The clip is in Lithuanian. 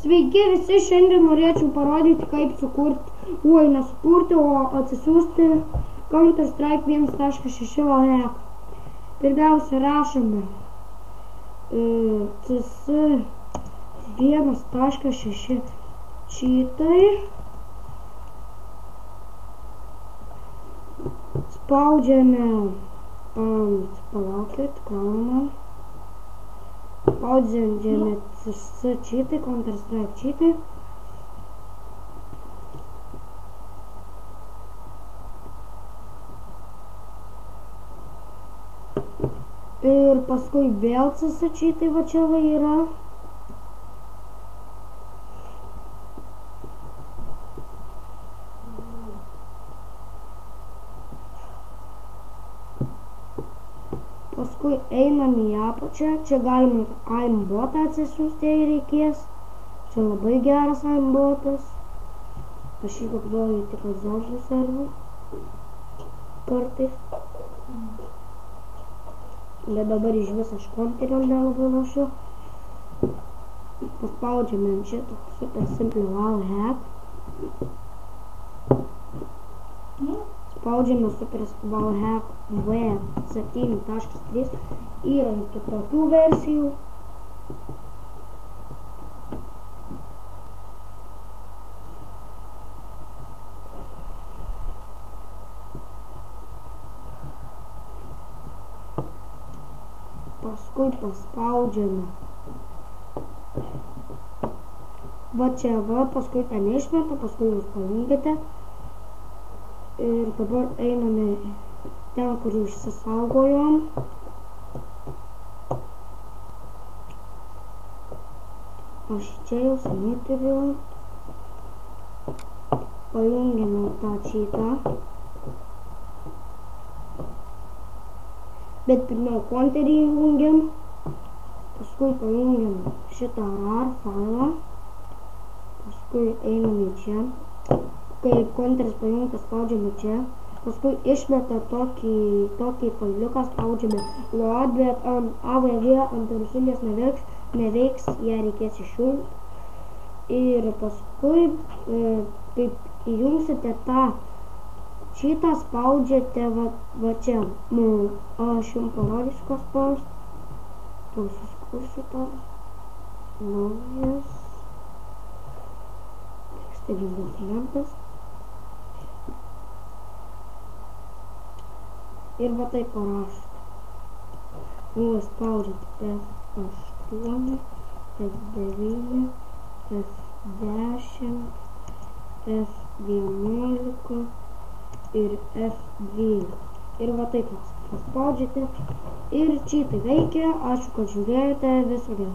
Sveiki visi, šiandien norėčiau parodyti, kaip sukurti, nesukurti, o atsisiųsti Counter-Strike 1.6 hack. Pirmiausia, rašome cs 1.6 cheatai, spaudžiame palaukit, krauname. Spaudžiame cs cheatai, Counter-Strike cheatai. Ir paskui vėl cs cheatai, va čia va yra. Paskui einam į apačią, čia galima aimbotą atsisiųsti, jei reikės. Čia labai geras aimbotas. Aš jį naudoju tik azartinių servų kartais. Bet dabar iš vis aš konterio nelabai lošiu. Paspaudžiame ant šito super simple wall hack. Spaudžiame super wall hack v7.3. Yra kitokių versijų. Paskui paspaudžiame. Va čia va, paskui ten išmeta, paskui jūs pajungiate. Ir dabar einame ten, kur išsisaugojom. Aš čia jau seniai turiu. Pajungiame tą cheatą. Bet pirmiau konterį jungiam. Paskui pajungiam šitą RAR failą. Paskui einame čia. Kai konteris pajungtas, spaudžiame čia. Paskui išmeta tokį failiuką, spaudžiame load, bet AVG antivirusinės neveiks, ją reikės išjungti. Ir paskui, kaip įjungsite tą šitą, spaudžiate va čia. Aš jums parodysiu, kas spausti. Suskursiu tą. Naujas. Tekstinis dokumentas. Ir va taip parašote. Spaudžiate F8, F9, F10, F11 ir F12. Ir va taip paspaudžiate. Ir cheatai veikia. Ačiū, kad žiūrėjote. Viso gero.